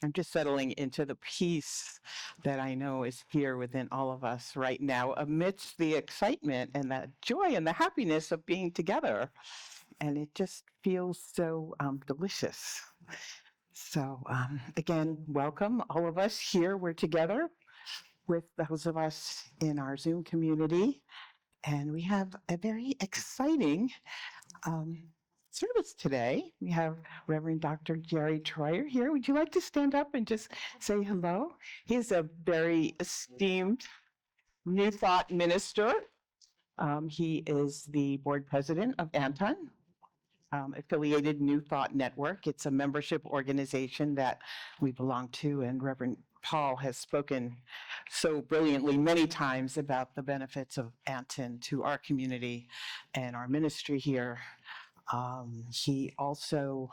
I'm just settling into the peace that I know is here within all of us right now, amidst the excitement and the joy and the happiness of being together. And it just feels so delicious. So, again, welcome all of us here. We're together with those of us in our Zoom community, and we have a very exciting um, service today. We have Reverend Dr. Jerry Troyer here. Would you like to stand up and just say hello? He's a very esteemed New Thought minister. He is the board president of Anton, affiliated New Thought Network. It's a membership organization that we belong to, and Reverend Paul has spoken so brilliantly many times about the benefits of Anton to our community and our ministry here. He also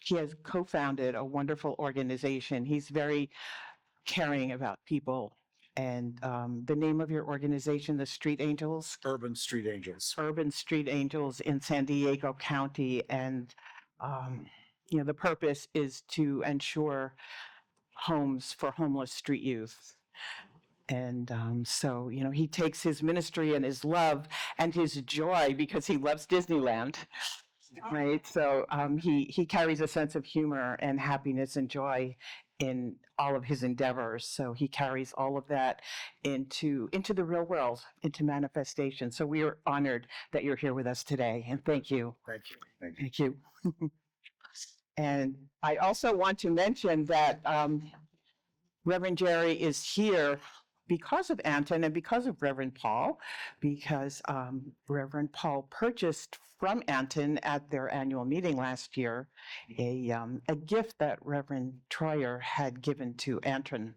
he has co-founded a wonderful organization. He's very caring about people. And the name of your organization, the Street Angels? Urban Street Angels. Urban Street Angels in San Diego County. And, the purpose is to ensure homes for homeless street youth. And so, he takes his ministry and his love and his joy because he loves Disneyland, right? So he carries a sense of humor and happiness and joy in all of his endeavors. So he carries all of that into the real world, into manifestation. So we are honored that you're here with us today, and thank you. Thank you. Thank you. Thank you. And I also want to mention that Reverend Jerry is here because of Anton and because of Reverend Paul, because Reverend Paul purchased from Anton at their annual meeting last year a gift that Reverend Troyer had given to Anton.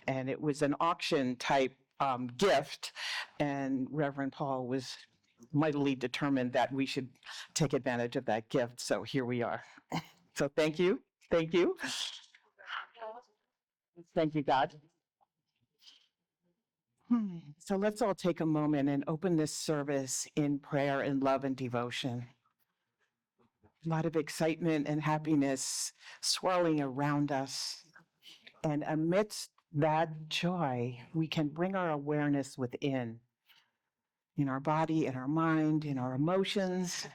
And it was an auction type gift, and Reverend Paul was mightily determined that we should take advantage of that gift. So here we are. So thank you. Thank you. Thank you, God. So let's all take a moment and open this service in prayer and love and devotion. A lot of excitement and happiness swirling around us. And amidst that joy, we can bring our awareness within, in our body, in our mind, in our emotions,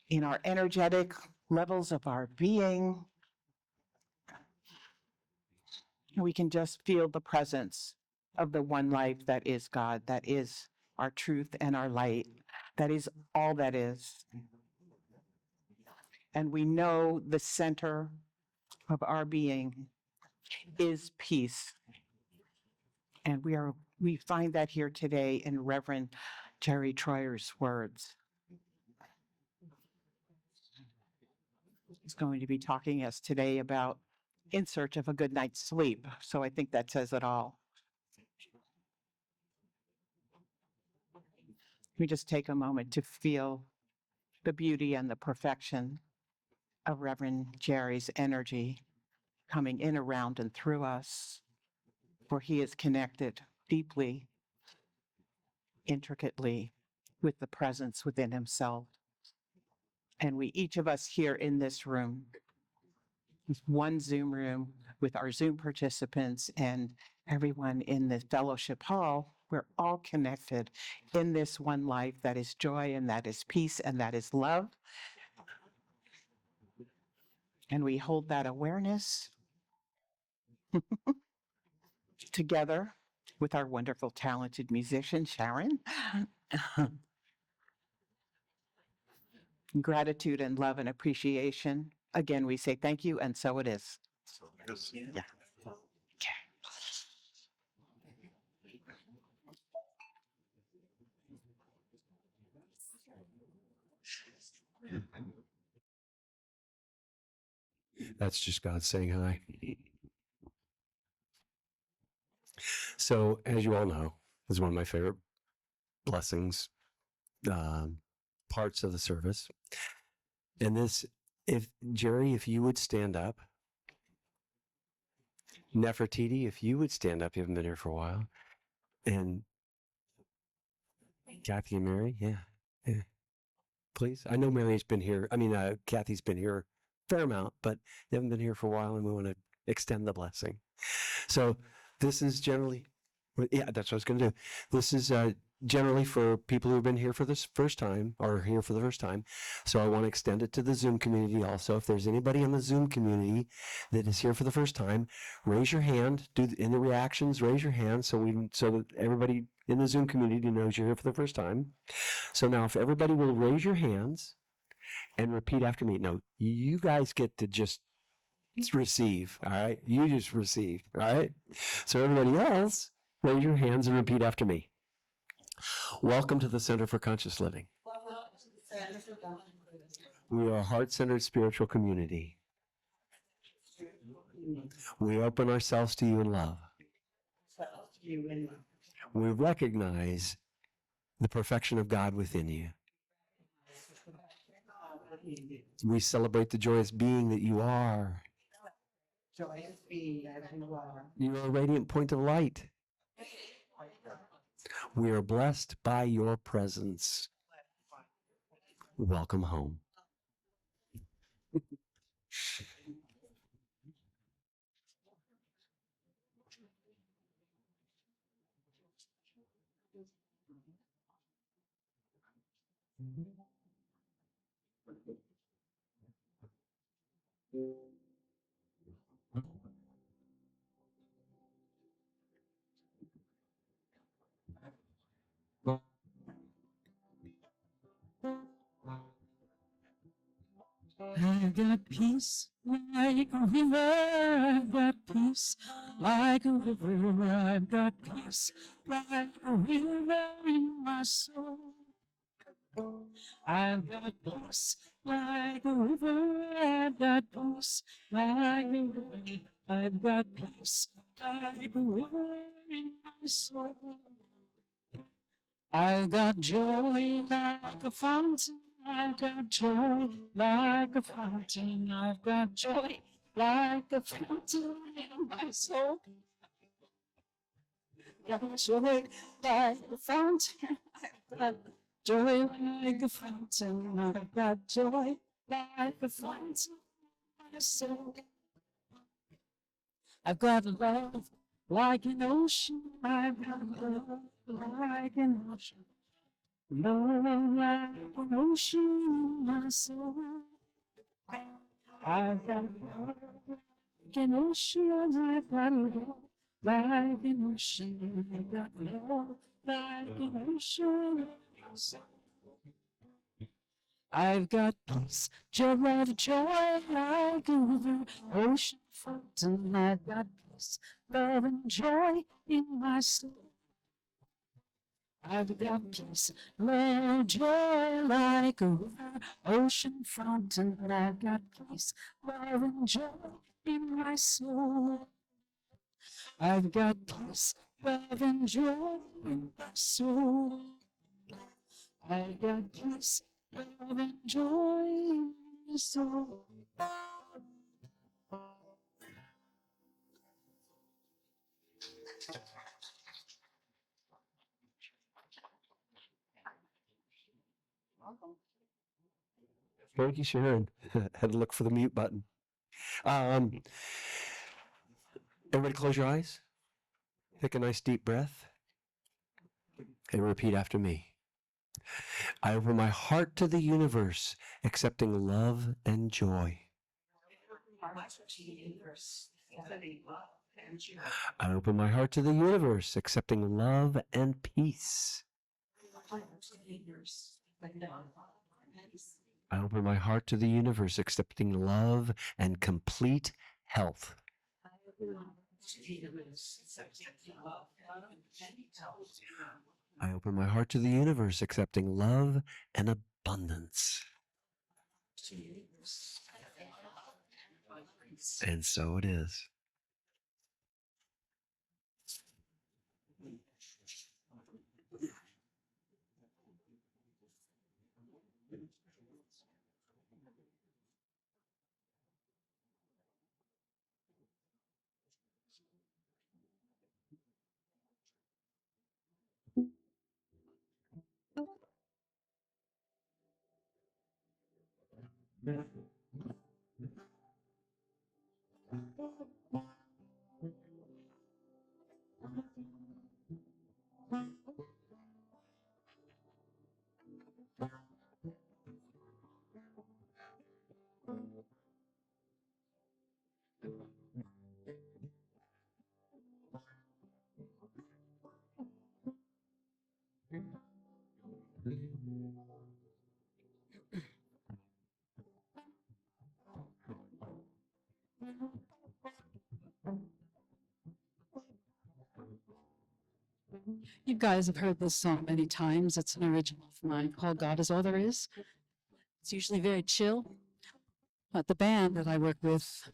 in our energetic levels of our being. We can just feel the presence of the one life that is God, that is our truth and our light, that is all that is. And we know the center of our being is peace. And we find that here today in Reverend Jerry Troyer's words. He's going to be talking to us today about in search of a good night's sleep. So I think that says it all. We just take a moment to feel the beauty and the perfection of Reverend Jerry's energy coming in, around, and through us, for he is connected deeply, intricately with the presence within himself. And we, each of us here in this room, one Zoom room with our Zoom participants and everyone in the fellowship hall, we're all connected in this one life that is joy and that is peace and that is love. And we hold that awareness together with our wonderful, talented musician, Sharon. Gratitude and love and appreciation. Again, we say thank you, and so it is. So it is. Yeah. That's just God saying hi. So, as you all know, this is one of my favorite blessings, parts of the service. And this, if Jerry, if you would stand up, Nefertiti, if you would stand up, you haven't been here for a while, and Kathy and Mary, yeah, please. I know Mary's been here. I mean, Kathy's been here fair amount, but they haven't been here for a while, and we want to extend the blessing. So this is generally, yeah, that's what I was going to do. This is generally for people who've been here for this first time or here for the first time. So I want to extend it to the Zoom community also. If there's anybody in the Zoom community that is here for the first time, raise your hand. In the reactions, raise your hand so that everybody in the Zoom community knows you're here for the first time. So now, if everybody will raise your hands and repeat after me. No, you guys get to just receive. All right, you just receive. All right. So everybody else, raise your hands and repeat after me. Welcome to the Center for Conscious Living. We are a heart-centered spiritual community. We open ourselves to you in love. We recognize the perfection of God within you. We celebrate the joyous being that you are. Joyous being that you are. You are a radiant point of light. We are blessed by your presence. Welcome home. I've got peace like a river. I've got peace like a river. I've got peace like a river in my soul. I've got peace like a river. I've got peace like a river. I've got peace like a river in my soul. I've got joy like a fountain. I've got joy like a fountain. I've got joy like a fountain in my soul. Got joy like a fountain. I've got joy like a fountain. I've got joy like a fountain in my soul. I've got love like an ocean. I've got love like an ocean. Love like an ocean in my soul. I've got love like an ocean. I've got love like an ocean. I've got love like an ocean in my soul. I've got peace, joy, love, joy like a river, ocean fountain. I've got peace, love, and joy in my soul. I've got peace, love, joy like a river, ocean fountain. I've got peace, love, and joy in my soul. I've got peace, love, and joy in my soul. I've got peace, love, and joy in my soul. Thank you, Sharon. Had to look for the mute button. Everybody close your eyes. Take a nice deep breath. And repeat after me. I open my heart to the universe, accepting love and joy. I open my heart to the universe, accepting love and peace. I open my heart to the universe, accepting love and complete health. I open my heart to the universe, accepting love and abundance. And so it is. You guys have heard this song many times. It's an original of mine called God Is All There Is. It's usually very chill. But the band that I work with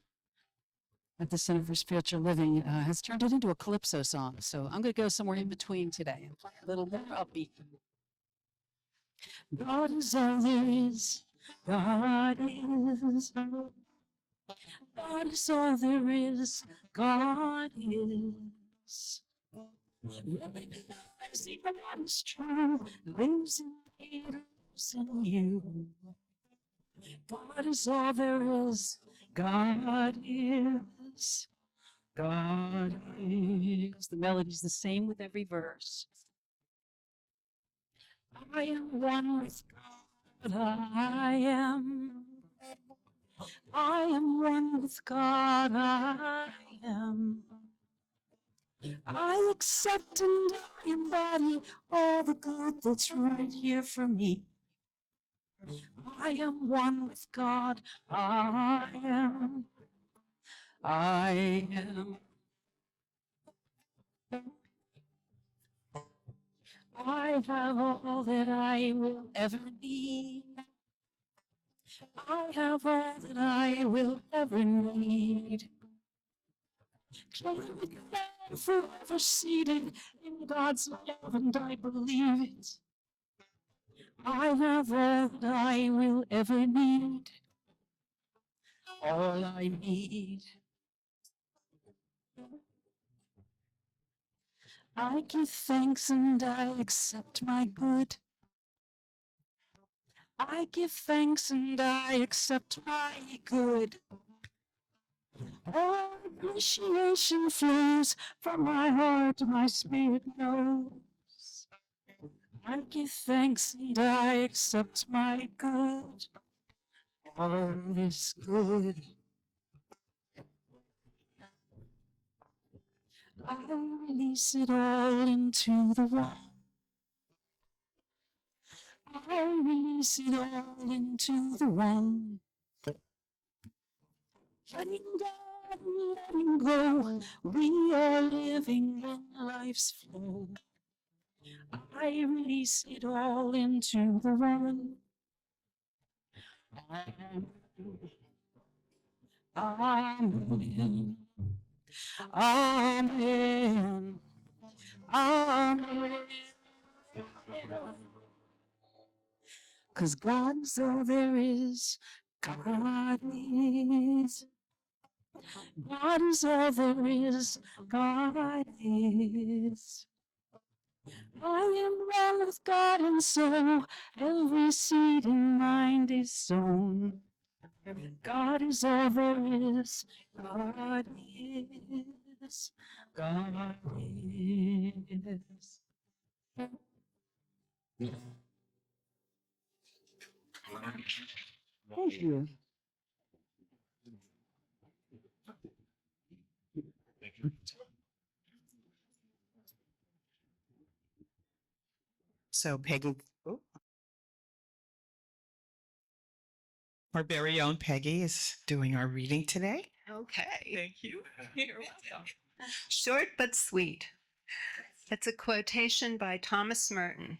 at the Center for Spiritual Living has turned it into a calypso song. So I'm going to go somewhere in between today and play a little more upbeat. God is all there is. God is. God is all there is. God is. Recognize God is true. Lives in me, lives in you. God is all there is. God is. God is. The melody's the same with every verse. I am one with God. I am. I am one with God. I am. I accept and I embody all the good that's right here for me. I am one with God. I am. I am. I have all that I will ever need. I have all that I will ever need. Forever seated in God's love, and I believe it. I have all that I will ever need. All I need. I give thanks and I accept my good. I give thanks and I accept my good. All appreciation flows from my heart, my spirit knows. I give thanks and I accept my good. All is good. I release it all into the one. I release it all into the one. Letting go, letting go. We are living in life's flow. I release it all into the one. Amen. Amen. Amen. 'Cause God's all there is. God is. God is all there is. God is. I am one with God, and so every seed in mind is sown. God is all there is. God is. God is. Thank you. So Peggy, oh, our very own Peggy is doing our reading today. Okay. Thank you. You're welcome. Short but sweet. It's a quotation by Thomas Merton.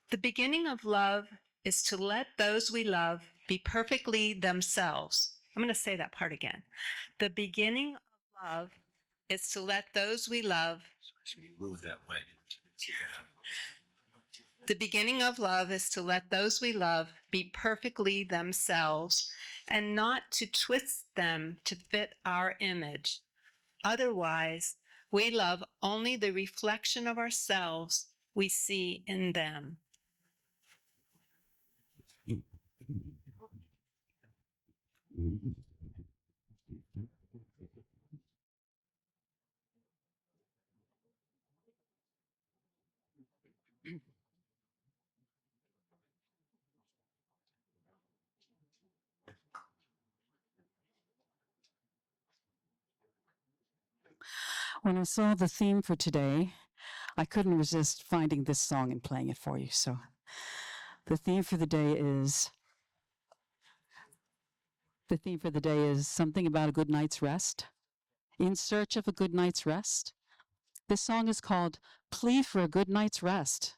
The beginning of love is to let those we love be perfectly themselves. I'm going to say that part again. The beginning of love is to let those we love. Move that way. The beginning of love is to let those we love be perfectly themselves and not to twist them to fit our image. Otherwise, we love only the reflection of ourselves we see in them. When I saw the theme for today, I couldn't resist finding this song and playing it for you. So the theme for the day is The theme for the day is something about a good night's rest. In search of a good night's rest. This song is called Plea for a Good Night's Rest.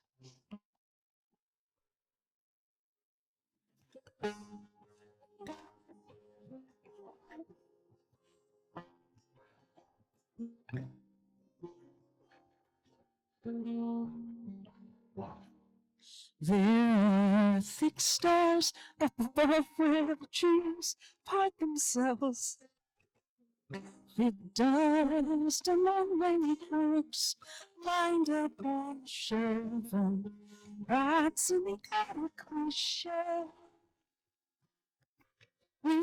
There are thick stars up above where the trees part themselves. With dust among many clouds lined up on the shelf and rats in the attic we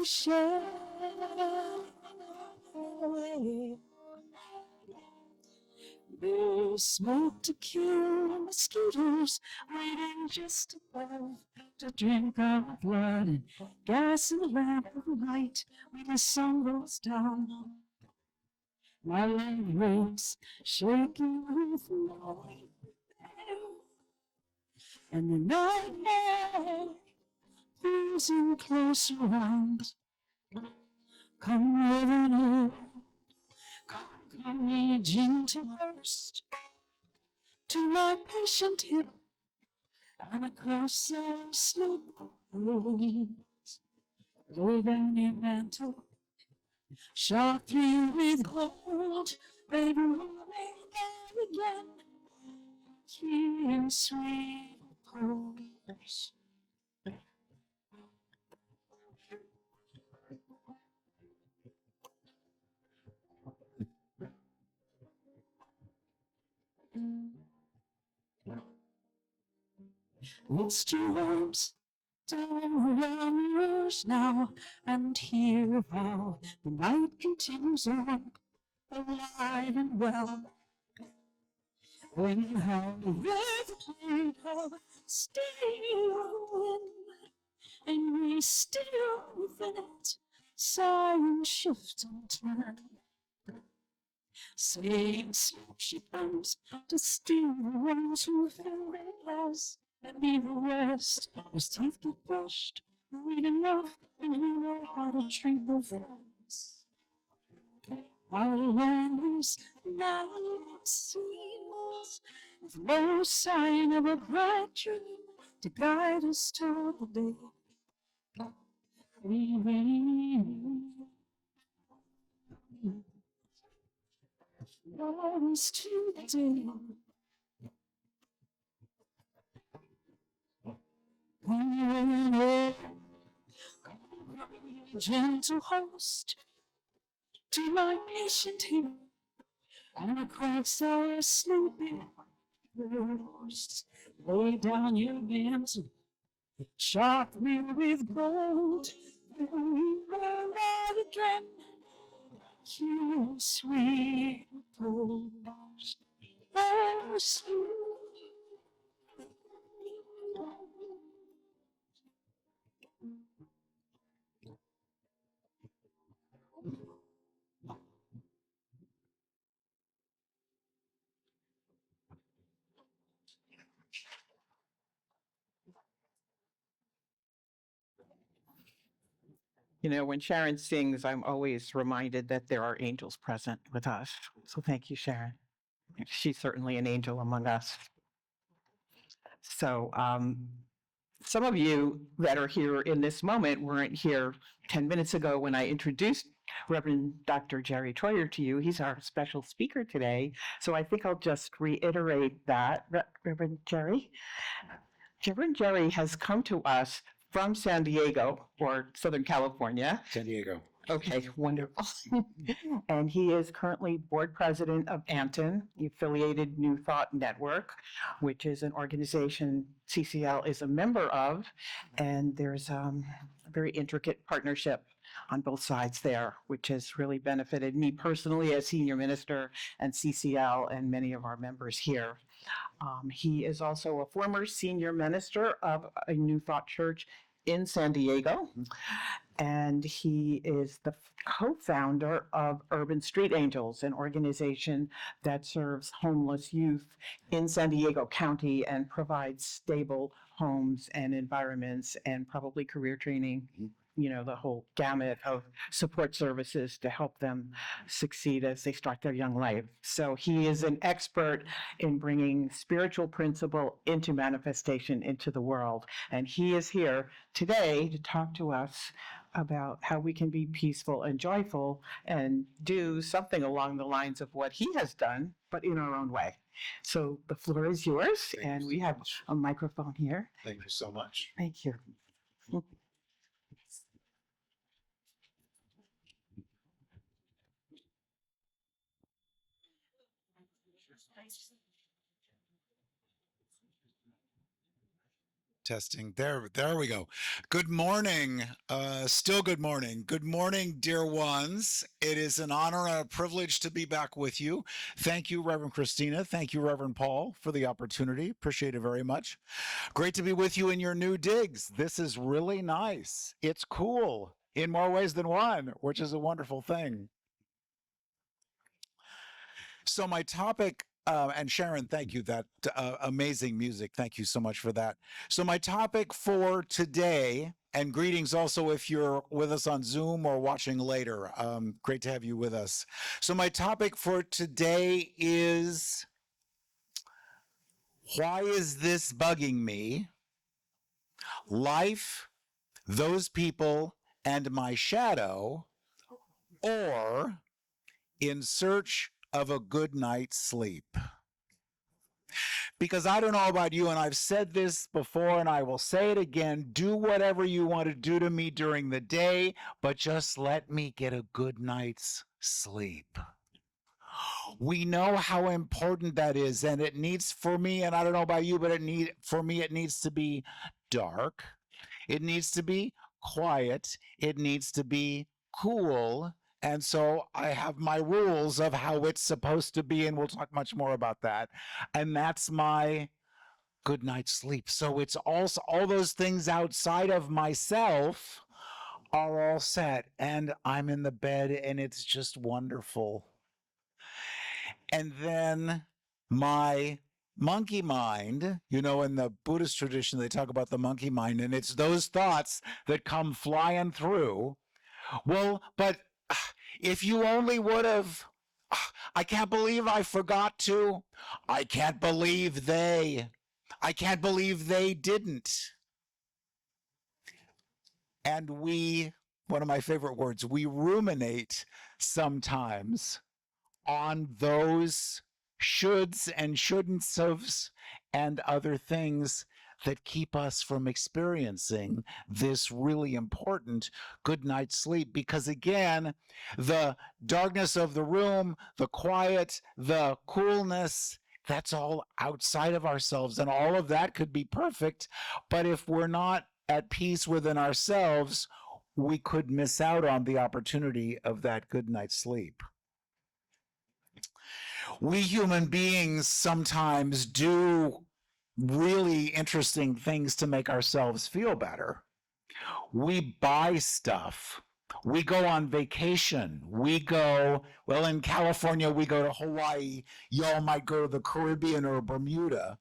share away. There's smoke to kill mosquitoes waiting just above to drink our blood, and gas in the lamp of light when the sun goes down. My legs shaking with noise, and the night air freezing close around. Come living in, come me gentle burst to my patient hip and across the slope. Lay down your mantle, shot through with gold, baby, rolling there again. Here, sweet pulse. It's two arms down around the rose now, and hear how the night continues on, alive and well. When how the river played how still and we still within it, siren shift and turn. Same smoke she burns to steal the ones who feel their glass and be the rest. His teeth get brushed, read enough, and you know how to treat the friends. Our lonely's now seems with no sign of a bright dream to guide us toward the day. Always to the day. Gentle host to my patient here, and across our sleeping roast, lay down your mantle, sharp me with gold, and again, you sweet pulse, oh sweet. You know, when Sharon sings, I'm always reminded that there are angels present with us. So thank you, Sharon. She's certainly an angel among us. So, some of you that are here in this moment weren't here 10 minutes ago when I introduced Reverend Dr. Jerry Troyer to you. He's our special speaker today. So I think I'll just reiterate that. Reverend Jerry? Reverend Jerry has come to us from San Diego or Southern California. San Diego. Okay, wonderful. And he is currently board president of Anton, the affiliated New Thought Network, which is an organization CCL is a member of. And there's a very intricate partnership on both sides there, which has really benefited me personally as senior minister and CCL and many of our members here. He is also a former senior minister of a New Thought Church in San Diego, and he is the co-founder of Urban Street Angels, an organization that serves homeless youth in San Diego County and provides stable homes and environments and probably career training the whole gamut of support services to help them succeed as they start their young life. So he is an expert in bringing spiritual principle into manifestation into the world. And he is here today to talk to us about how we can be peaceful and joyful and do something along the lines of what he has done, but in our own way. So the floor is yours, Thank you and so we have much. a microphone here. Thank you so much. Thank you. Testing. There we go. Good morning. Still good morning. Good morning, dear ones. It is an honor and a privilege to be back with you. Thank you, Reverend Christina. Thank you, Reverend Paul, for the opportunity. Appreciate it very much. Great to be with you in your new digs. This is really nice. It's cool in more ways than one, which is a wonderful thing. So my topic, and Sharon, thank you, that amazing music. Thank you so much for that. So my topic for today, and greetings also if you're with us on Zoom or watching later. Great to have you with us. So my topic for today is, why is this bugging me? Life, those people, and my shadow, or in search of a good night's sleep. Because I don't know about you, and I've said this before and I will say it again, do whatever you want to do to me during the day, but just let me get a good night's sleep. We know how important that is, and it needs, for me, and I don't know about you, but for me it needs to be dark. It needs to be quiet. It needs to be cool. And so I have my rules of how it's supposed to be, and we'll talk much more about that. And that's my good night's sleep. So it's also all those things outside of myself are all set, and I'm in the bed, and it's just wonderful. And then my monkey mind, in the Buddhist tradition, they talk about the monkey mind, and it's those thoughts that come flying through. Well, but if you only would have, I can't believe I forgot to. I can't believe they didn't. And one of my favorite words, we ruminate sometimes on those shoulds and shouldn'ts ofs and other things that keep us from experiencing this really important good night's sleep. Because again, the darkness of the room, the quiet, the coolness, that's all outside of ourselves, and all of that could be perfect. But if we're not at peace within ourselves, we could miss out on the opportunity of that good night's sleep. We human beings sometimes do really interesting things to make ourselves feel better. We buy stuff. We go on vacation. In California, we go to Hawaii. Y'all might go to the Caribbean or Bermuda.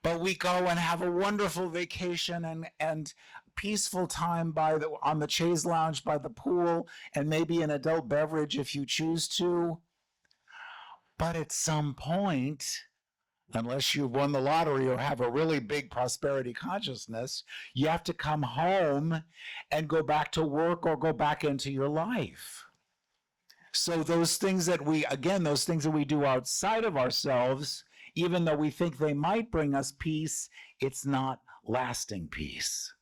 But we go and have a wonderful vacation and peaceful time on the chaise lounge by the pool, and maybe an adult beverage if you choose to. But at some point, unless you've won the lottery or have a really big prosperity consciousness, you have to come home and go back to work or go back into your life. So those things that we do outside of ourselves, even though we think they might bring us peace, it's not lasting peace.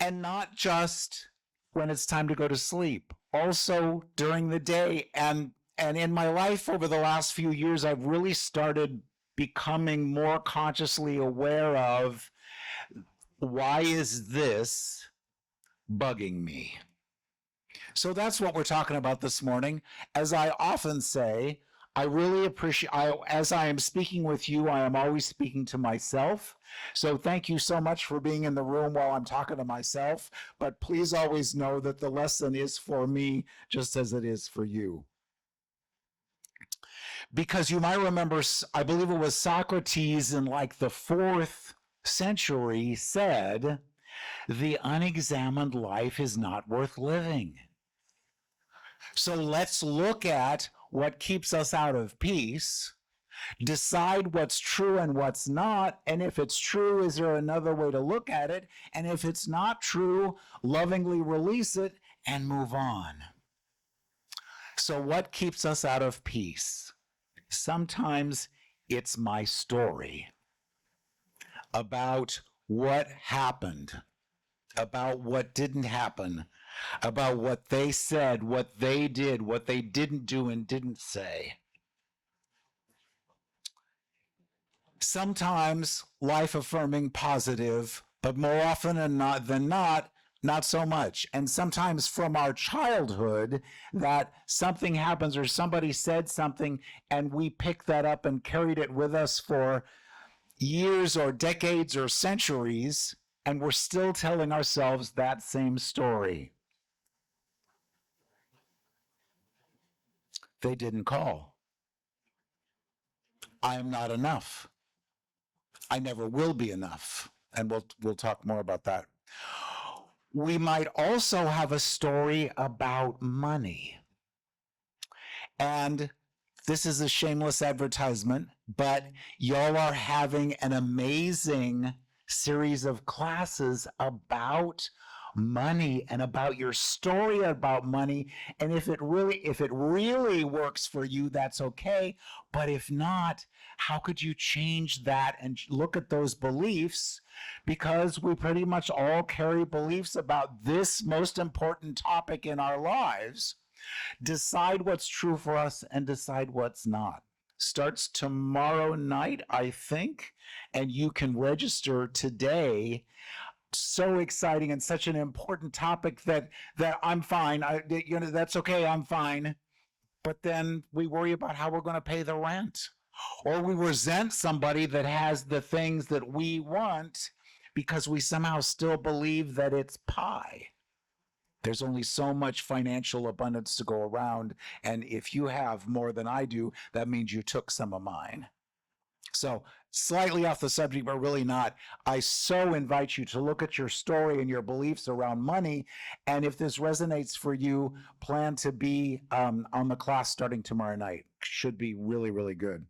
And not just when it's time to go to sleep, also during the day. And in my life over the last few years, I've really started becoming more consciously aware of, why is this bugging me? So that's what we're talking about this morning. As I often say, I really appreciate, as I am speaking with you, I am always speaking to myself. So thank you so much for being in the room while I'm talking to myself. But please always know that the lesson is for me just as it is for you. Because you might remember, I believe it was Socrates in like the 4th century said, the unexamined life is not worth living. So let's look at what keeps us out of peace, decide what's true and what's not, and if it's true, is there another way to look at it? And if it's not true, lovingly release it and move on. So what keeps us out of peace? Sometimes it's my story about what happened, about what didn't happen, about what they said, what they did, what they didn't do and didn't say. Sometimes life-affirming positive, but more often than not, not so much. And sometimes from our childhood, that something happens or somebody said something and we pick that up and carried it with us for years or decades or centuries, and we're still telling ourselves that same story. They didn't call. I am not enough. I never will be enough. And we'll talk more about that. We might also have a story about money. And this is a shameless advertisement, but y'all are having an amazing series of classes about money and about your story about money. And if it really works for you, that's okay. But if not, how could you change that and look at those beliefs? Because we pretty much all carry beliefs about this most important topic in our lives. Decide what's true for us and decide what's not. Starts tomorrow night, I think, and you can register today. So exciting and such an important topic that I'm fine. That's okay, I'm fine. But then we worry about how we're going to pay the rent. Or we resent somebody that has the things that we want because we somehow still believe that it's pie. There's only so much financial abundance to go around. And if you have more than I do, that means you took some of mine. So slightly off the subject, but really not. I so invite you to look at your story and your beliefs around money. And if this resonates for you, plan to be on the class starting tomorrow night. Should be really, really good.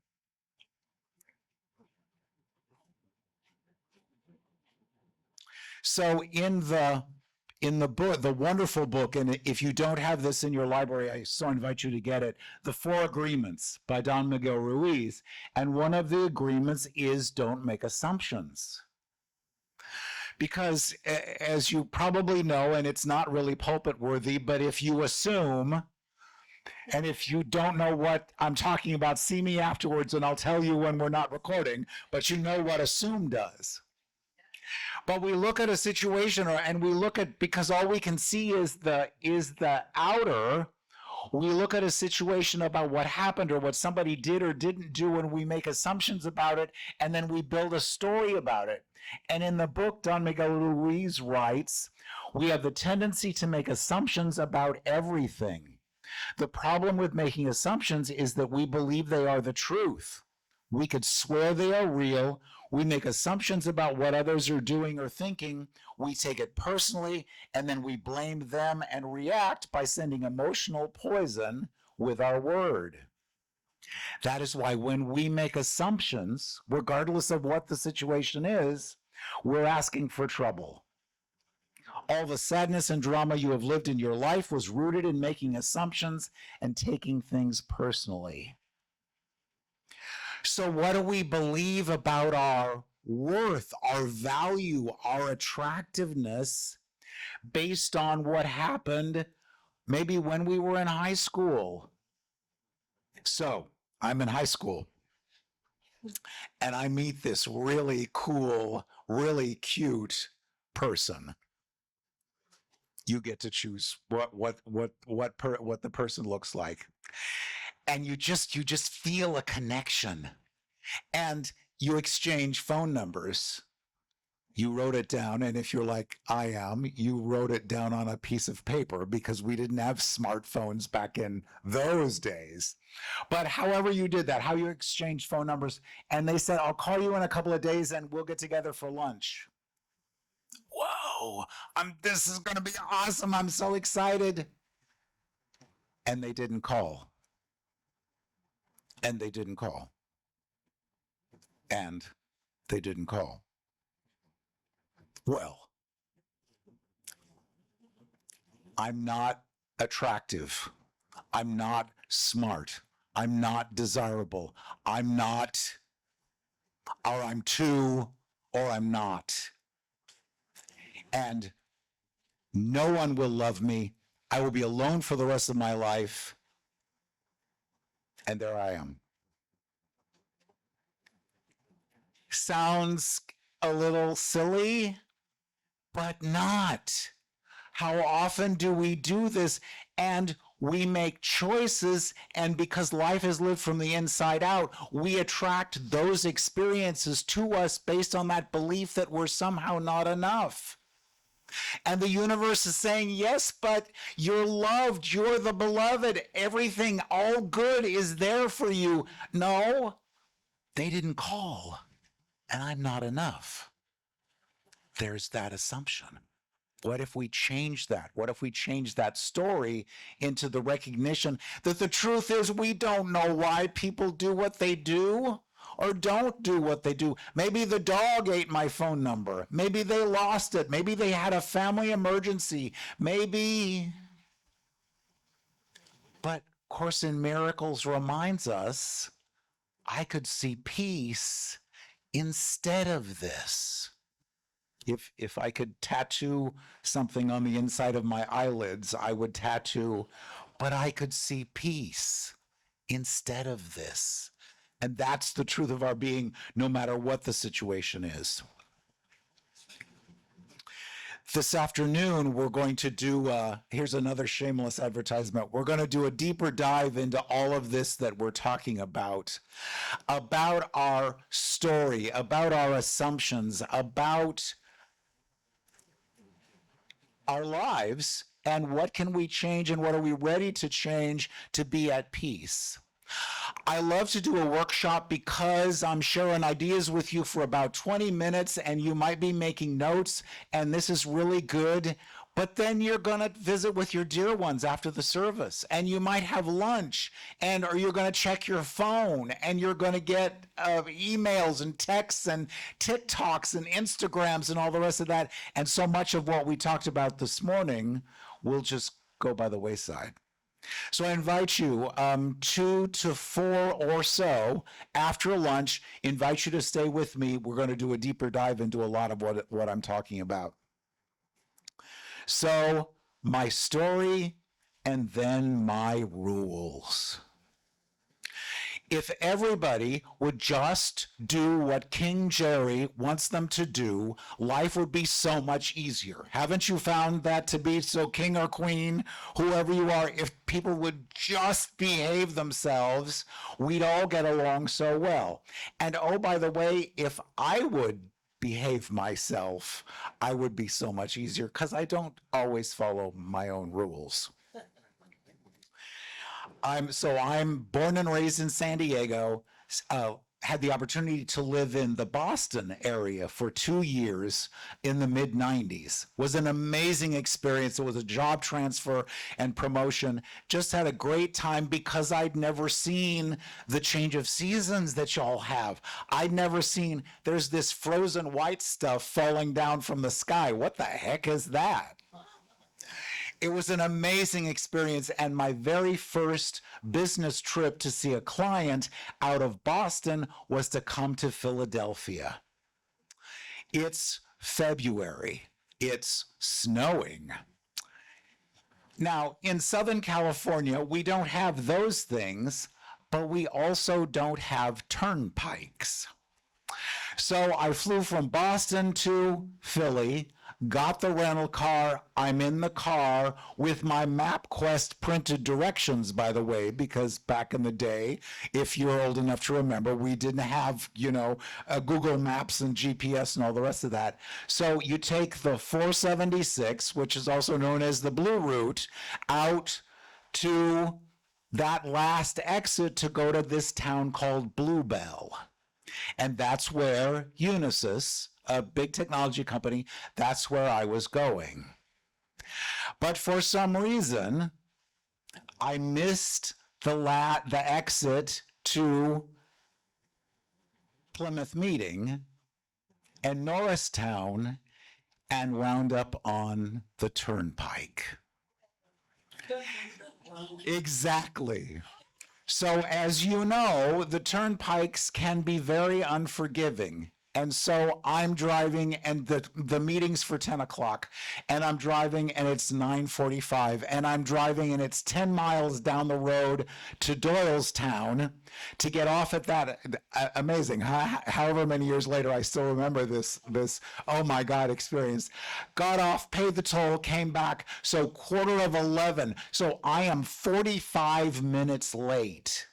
So in the book, the wonderful book, and if you don't have this in your library, I so invite you to get it, The Four Agreements by Don Miguel Ruiz. And one of the agreements is don't make assumptions. Because as you probably know, and it's not really pulpit worthy, but if you assume, and if you don't know what I'm talking about, see me afterwards and I'll tell you when we're not recording, but you know what assume does. But we look at a situation and we look at, because all we can see is the outer, we look at a situation about what happened or what somebody did or didn't do, and we make assumptions about it, and then we build a story about it. And in the book, Don Miguel Ruiz writes, we have the tendency to make assumptions about everything. The problem with making assumptions is that we believe they are the truth. We could swear they are real. We make assumptions about what others are doing or thinking. We take it personally, and then we blame them and react by sending emotional poison with our word. That is why when we make assumptions, regardless of what the situation is, we're asking for trouble. All the sadness and drama you have lived in your life was rooted in making assumptions and taking things personally. So what do we believe about our worth, our value, our attractiveness based on what happened maybe when we were in high school? So I'm in high school and I meet this really cool, really cute person. You get to choose what the person looks like. And you just feel a connection, and you exchange phone numbers, You wrote it down, and if you're like I am, you wrote it down on a piece of paper because we didn't have smartphones back in those days. But however you did that, how you exchanged phone numbers, and they said, I'll call you in a couple of days and we'll get together for lunch. Whoa, this is going to be awesome. I'm so excited. And they didn't call. And they didn't call. And they didn't call. Well, I'm not attractive. I'm not smart. I'm not desirable. I'm not, or I'm too, or I'm not. And no one will love me. I will be alone for the rest of my life. And there I am. Sounds a little silly, but not. How often do we do this? And we make choices, and because life is lived from the inside out, we attract those experiences to us based on that belief that we're somehow not enough. And the universe is saying, yes, but you're loved, you're the beloved, everything, all good is there for you. No, they didn't call, and I'm not enough. There's that assumption. What if we change that? What if we change that story into the recognition that the truth is we don't know why people do what they do or don't do what they do? Maybe the dog ate my phone number. Maybe they lost it. Maybe they had a family emergency. Maybe. But Course in Miracles reminds us, I could see peace instead of this. If I could tattoo something on the inside of my eyelids, I would tattoo, but I could see peace instead of this. And that's the truth of our being, no matter what the situation is. This afternoon, we're going to do, here's another shameless advertisement. We're going to do a deeper dive into all of this that we're talking about our story, about our assumptions, about our lives, and what can we change and what are we ready to change to be at peace. I love to do a workshop because I'm sharing ideas with you for about 20 minutes and you might be making notes, and this is really good. But then you're going to visit with your dear ones after the service, and you might have lunch, or you're going to check your phone, and you're going to get emails and texts and TikToks and Instagrams and all the rest of that. And so much of what we talked about this morning will just go by the wayside. So I invite you, 2 to 4 or so after lunch, invite you to stay with me. We're going to do a deeper dive into a lot of what I'm talking about. So my story and then my rules. If everybody would just do what King Jerry wants them to do, life would be so much easier. Haven't you found that to be so, king or queen, whoever you are? If people would just behave themselves, we'd all get along so well. And oh, by the way, if I would behave myself, I would be so much easier because I don't always follow my own rules. I'm born and raised in San Diego, had the opportunity to live in the Boston area for 2 years in the mid-90s. Was an amazing experience. It was a job transfer and promotion. Just had a great time because I'd never seen the change of seasons that y'all have. I'd never seen, there's this frozen white stuff falling down from the sky. What the heck is that? It was an amazing experience, and my very first business trip to see a client out of Boston was to come to Philadelphia. It's February. It's snowing. Now, in Southern California, we don't have those things, but we also don't have turnpikes. So I flew from Boston to Philly, got the rental car. I'm in the car with my MapQuest printed directions, by the way, because back in the day, if you're old enough to remember, we didn't have, Google Maps and GPS and all the rest of that. So you take the 476, which is also known as the Blue Route, out to that last exit to go to this town called Bluebell. And that's where Unisys, a big technology company, that's where I was going. But for some reason, I missed the exit to Plymouth Meeting and Norristown and wound up on the turnpike. Exactly. So as you know, the turnpikes can be very unforgiving. And so I'm driving, and the meeting's for 10 o'clock, and I'm driving, and it's 9:45, and I'm driving, and it's 10 miles down the road to Doylestown to get off at that. Amazing. However many years later, I still remember this, oh my God, experience. Got off, paid the toll, came back, so 11:15. So I am 45 minutes late.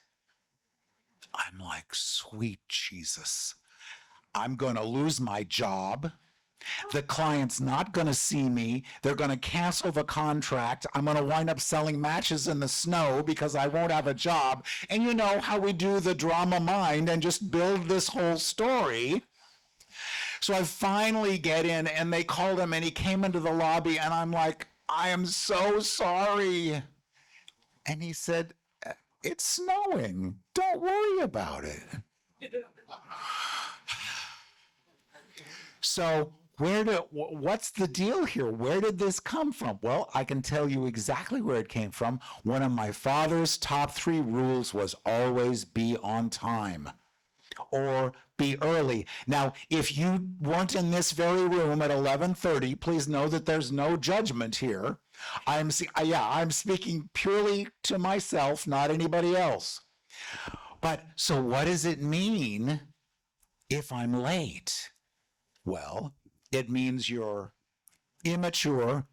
I'm like, sweet Jesus. I'm going to lose my job. The client's not going to see me. They're going to cancel the contract. I'm going to wind up selling matches in the snow because I won't have a job. And you know how we do the drama mind and just build this whole story. So I finally get in, and they called him, and he came into the lobby, and I'm like, I am so sorry. And he said, it's snowing. Don't worry about it. So what's the deal here? Where did this come from? Well, I can tell you exactly where it came from. One of my father's top 3 rules was always be on time or be early. Now, if you weren't in this very room at 11:30, please know that there's no judgment here. I'm speaking purely to myself, not anybody else. But so what does it mean if I'm late? Well, it means you're immature,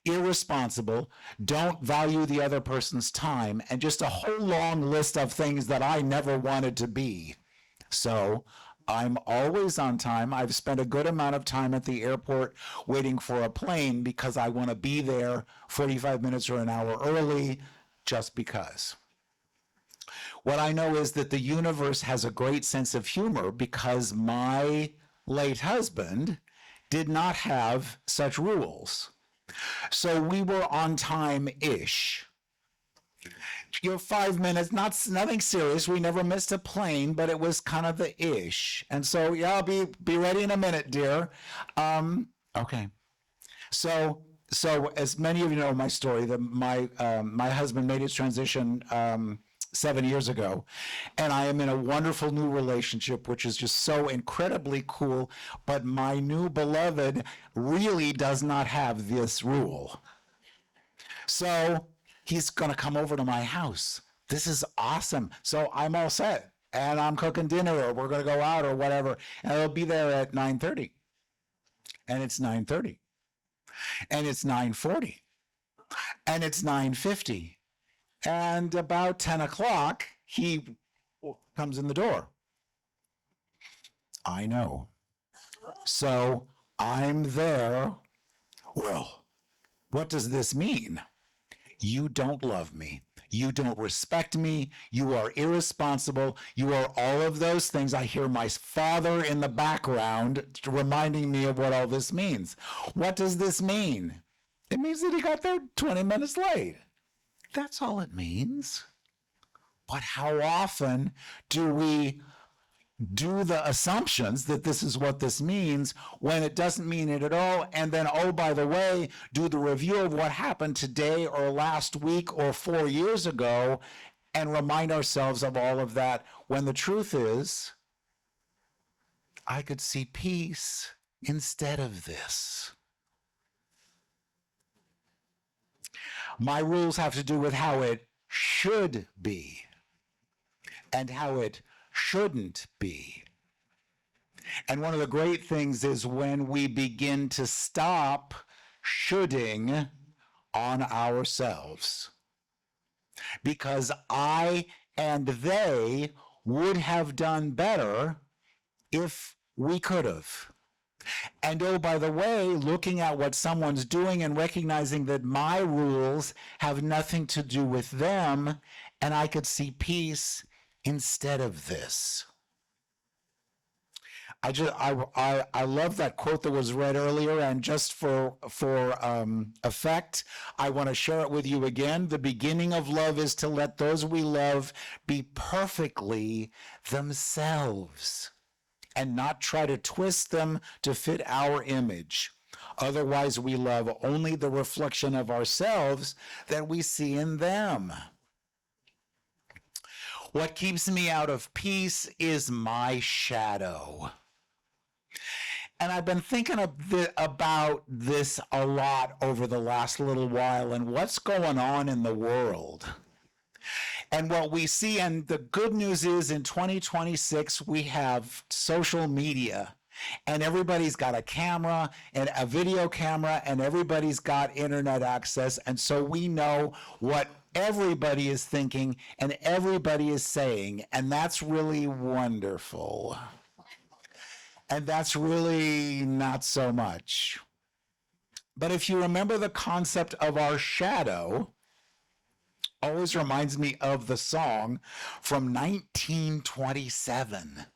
irresponsible, don't value the other person's time, and just a whole long list of things that I never wanted to be. So I'm always on time. I've spent a good amount of time at the airport waiting for a plane because I want to be there 45 minutes or an hour early just because. What I know is that the universe has a great sense of humor because my late husband did not have such rules. So we were on time-ish. 5 minutes, nothing serious. We never missed a plane, but it was kind of the ish. And so, yeah, I'll be ready in a minute, dear. Okay. So as many of you know my story, my husband made his transition 7 years ago, and I am in a wonderful new relationship, which is just so incredibly cool. But my new beloved really does not have this rule. So he's going to come over to my house. This is awesome. So I'm all set, and I'm cooking dinner, or we're going to go out or whatever, and I'll be there at 9:30. And it's 9:30. And it's 9:40. And it's 9:50. And about 10 o'clock, he comes in the door. I know. So I'm there. Well, what does this mean? You don't love me. You don't respect me. You are irresponsible. You are all of those things. I hear my father in the background reminding me of what all this means. What does this mean? It means that he got there 20 minutes late. That's all it means. But how often do we do the assumptions that this is what this means when it doesn't mean it at all? And then, oh, by the way, do the review of what happened today or last week or 4 years ago and remind ourselves of all of that, when the truth is, I could see peace instead of this. My rules have to do with how it should be and how it shouldn't be. And one of the great things is when we begin to stop shoulding on ourselves. Because I and they would have done better if we could have. And oh, by the way, looking at what someone's doing and recognizing that my rules have nothing to do with them, and I could see peace instead of this. I love that quote that was read earlier, and just for effect, I want to share it with you again. The beginning of love is to let those we love be perfectly themselves, and not try to twist them to fit our image. Otherwise, we love only the reflection of ourselves that we see in them. What keeps me out of peace is my shadow. And I've been thinking about this a lot over the last little while, and what's going on in the world. And what we see, and the good news is in 2026, we have social media, and everybody's got a camera and a video camera, and everybody's got internet access. And so we know what everybody is thinking and everybody is saying, and that's really wonderful. And that's really not so much. But if you remember the concept of our shadow, always reminds me of the song from 1927.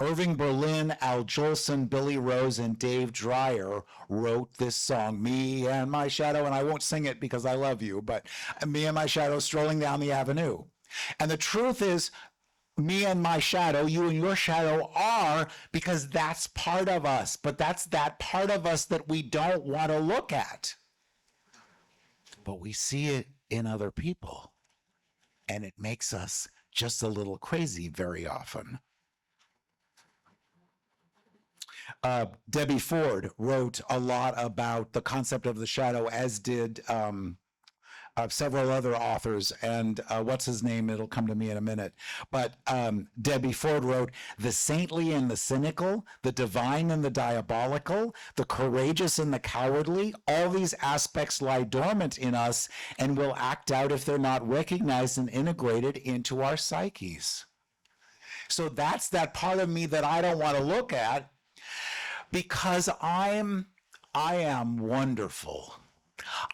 Irving Berlin, Al Jolson, Billy Rose, and Dave Dreyer wrote this song, Me and My Shadow, and I won't sing it because I love you, but me and my shadow strolling down the avenue. And the truth is, me and my shadow, you and your shadow are, because that's part of us, but that's that part of us that we don't want to look at. But we see it in other people, and it makes us just a little crazy very often. Debbie Ford wrote a lot about the concept of the shadow, as did several other authors, and what's his name? It'll come to me in a minute. But Debbie Ford wrote, the saintly and the cynical, the divine and the diabolical, the courageous and the cowardly, all these aspects lie dormant in us and will act out if they're not recognized and integrated into our psyches. So that's that part of me that I don't want to look at, because I am wonderful.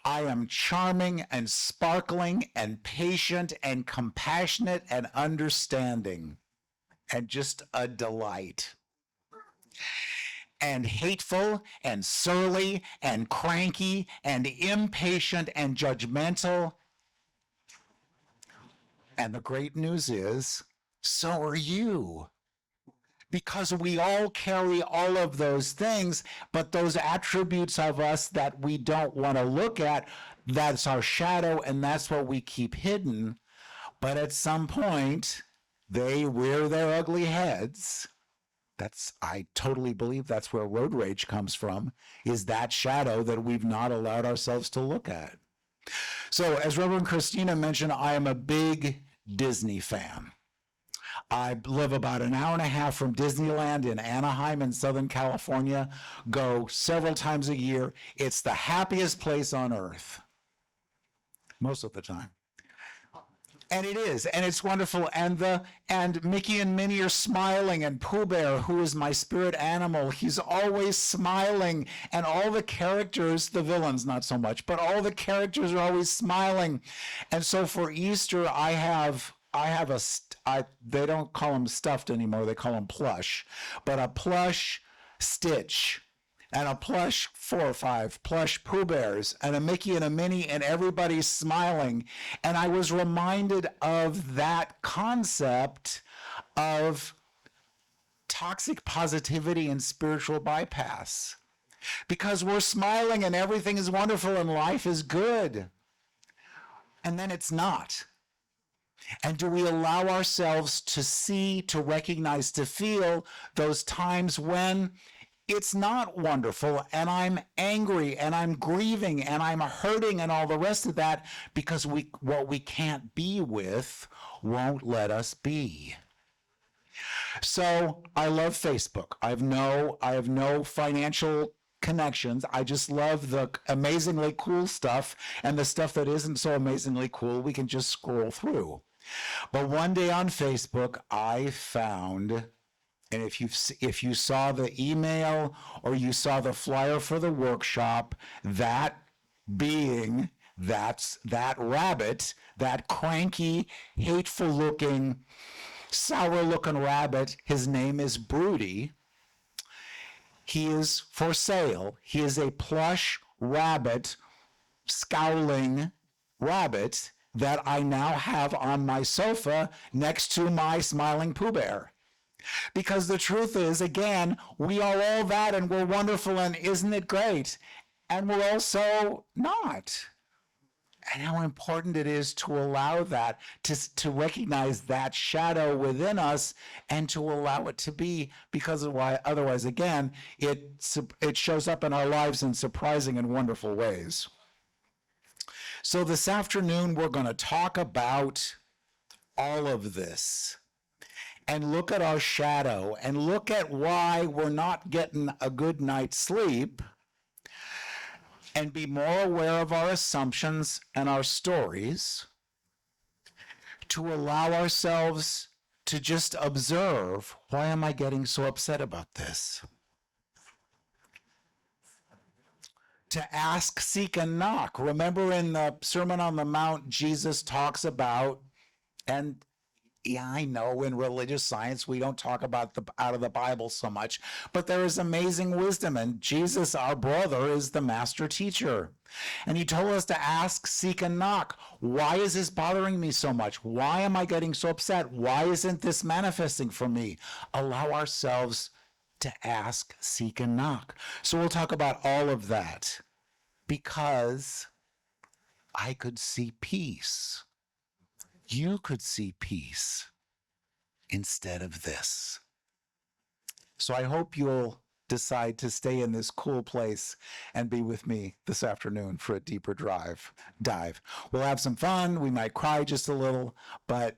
I am charming and sparkling and patient and compassionate and understanding and just a delight. And hateful and surly and cranky and impatient and judgmental. And the great news is, so are you. Because we all carry all of those things, but those attributes of us that we don't want to look at, that's our shadow, and that's what we keep hidden. But at some point, they rear their ugly heads. I totally believe that's where road rage comes from, is that shadow that we've not allowed ourselves to look at. So, as Reverend Christina mentioned, I am a big Disney fan. I live about an hour and a half from Disneyland in Anaheim in Southern California, go several times a year. It's the happiest place on earth, most of the time. And it is, and it's wonderful. And Mickey and Minnie are smiling, and Pooh Bear, who is my spirit animal, he's always smiling. And all the characters, the villains not so much, but all the characters are always smiling. And so for Easter, they don't call them stuffed anymore, they call them plush, but a plush Stitch and a plush 4 or 5 plush Pooh Bears and a Mickey and a Minnie, and everybody's smiling. And I was reminded of that concept of toxic positivity and spiritual bypass, because we're smiling and everything is wonderful and life is good, and then it's not. And do we allow ourselves to see, to recognize, to feel those times when it's not wonderful, and I'm angry, and I'm grieving, and I'm hurting, and all the rest of that, because what we can't be with won't let us be. So I love Facebook. I have no financial connections. I just love the amazingly cool stuff, and the stuff that isn't so amazingly cool, we can just scroll through. But one day on Facebook, I found, and if you saw the email or you saw the flyer for the workshop, that that's that rabbit, that cranky, hateful looking, sour looking rabbit, his name is Broody. He is for sale. He is a plush rabbit, scowling rabbit that I now have on my sofa next to my smiling Pooh Bear. Because the truth is, again, we are all that and we're wonderful and isn't it great? And we're also not. And how important it is to allow that, to recognize that shadow within us and to allow it to be, because of why otherwise, again, it shows up in our lives in surprising and wonderful ways. So this afternoon, we're going to talk about all of this and look at our shadow and look at why we're not getting a good night's sleep, and be more aware of our assumptions and our stories, to allow ourselves to just observe, why am I getting so upset about this? To ask, seek, and knock. Remember in the Sermon on the Mount, Jesus talks about, and yeah, I know in religious science we don't talk about out of the Bible so much, but there is amazing wisdom, and Jesus, our brother, is the master teacher. And he told us to ask, seek, and knock. Why is this bothering me so much? Why am I getting so upset? Why isn't this manifesting for me? Allow ourselves to ask, seek, and knock. So we'll talk about all of that, because I could see peace. You could see peace instead of this. So I hope you'll decide to stay in this cool place and be with me this afternoon for a deeper dive. We'll have some fun. We might cry just a little, but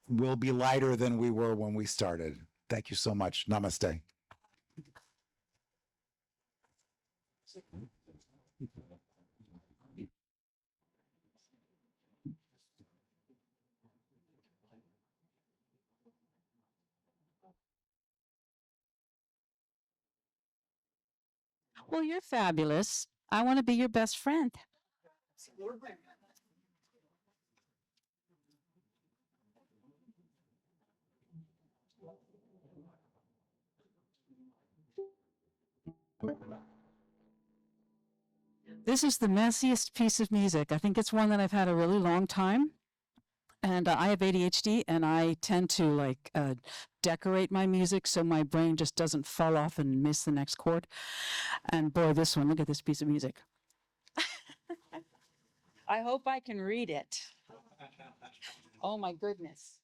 we'll be lighter than we were when we started. Thank you so much. Namaste. Well, you're fabulous. I want to be your best friend. This is the messiest piece of music. I think it's one that I've had a really long time. And I have ADHD, and I tend to decorate my music so my brain just doesn't fall off and miss the next chord. And boy, this one, look at this piece of music. I hope I can read it. Oh my goodness.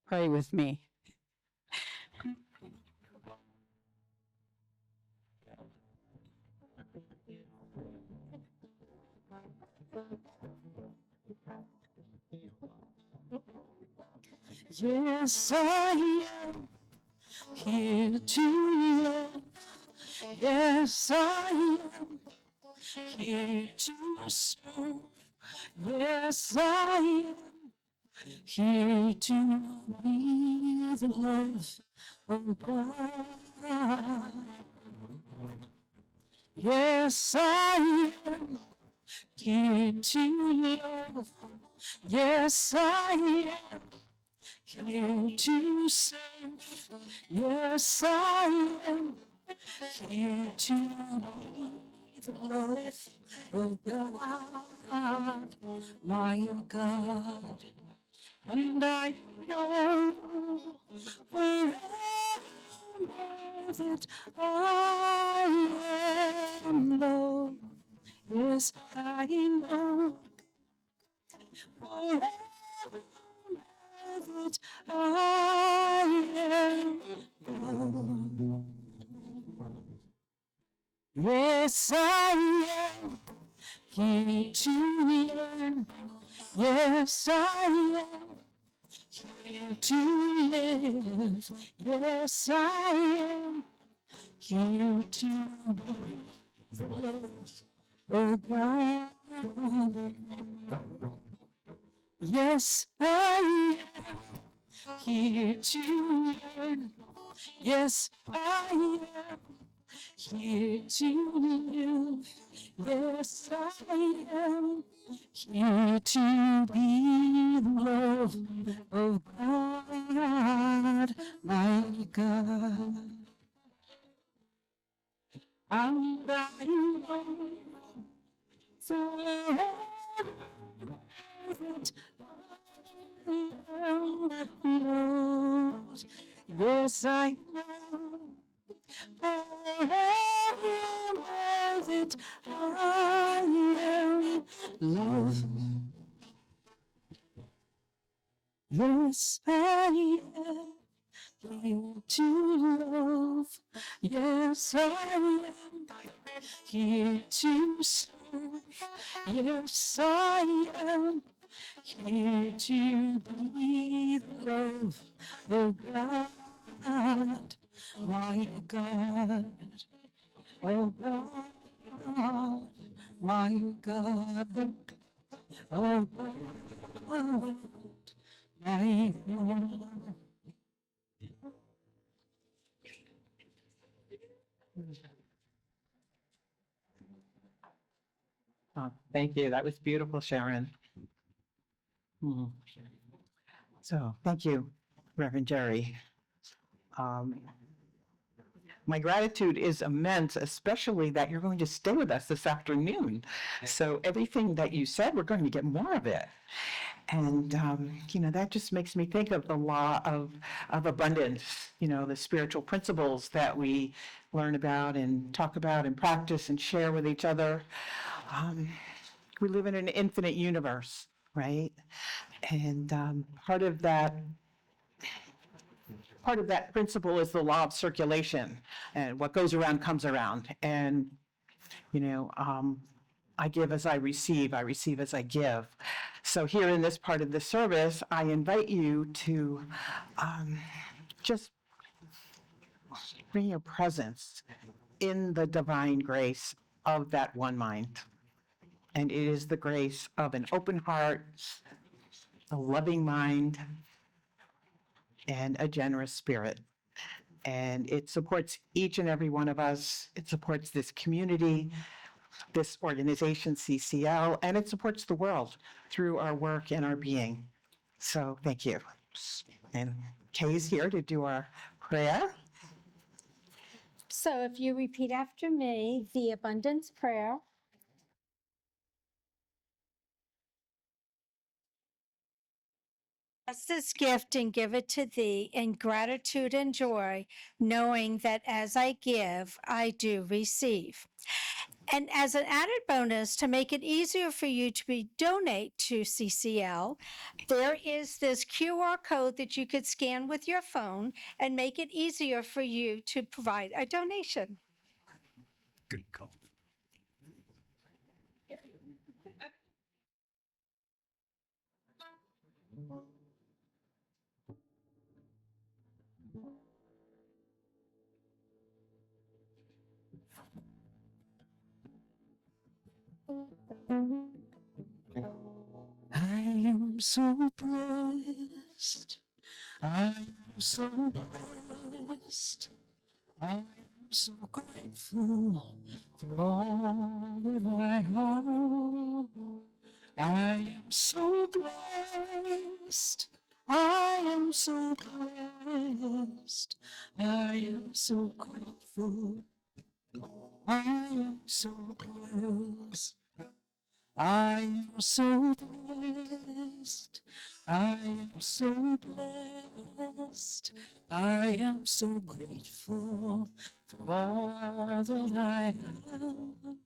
Pray with me. Yes, I am here to love. Yes, I am here to serve. Yes, I am here to be the love of God. Yes, I am here to love. Yes, I am here to serve. Yes, I am here to be the love of God, my God. And I know forever that I am loved. Yes, I know forever that I am loved. Yes, I am here to learn. Yes, I am here to live. Yes, I am here to be the love of God. Yes, I am here to learn. Yes, I am here to live. Yes, I am here to be the love of God, my God. And I know forever that I am yours. Yes, I know that I am love. Yes, I am here to love. Yes, I am here to serve. Yes, I am here to be the love of God, my God, oh God, my God, oh God, my God. Oh, thank you. That was beautiful, Sharon. Mhm. So thank you, Reverend Jerry. Um, my gratitude is immense, especially that you're going to stay with us this afternoon. So everything that you said, we're going to get more of it. And, that just makes me think of the law of abundance, the spiritual principles that we learn about and talk about and practice and share with each other. Um, we live in an infinite universe, right? And part of that principle is the law of circulation, and what goes around comes around. And I give as I receive as I give. So here in this part of the service, I invite you to just bring your presence in the divine grace of that one mind. And it is the grace of an open heart, a loving mind, and a generous spirit. And it supports each and every one of us. It supports this community, this organization, CCL, and it supports the world through our work and our being. So thank you. And Kay is here to do our prayer. So if you repeat after me, the abundance prayer. Bless this gift and give it to thee in gratitude and joy, knowing that as I give, I do receive. And as an added bonus, to make it easier for you to donate to CCL, there is this QR code that you could scan with your phone and make it easier for you to provide a donation. Good call. I am so blessed. I am so blessed. I am so grateful for all that I have. I am so blessed. I am so blessed. I am so grateful. I am so blessed. I am so blessed. I am so blessed. I am so grateful for all that I have.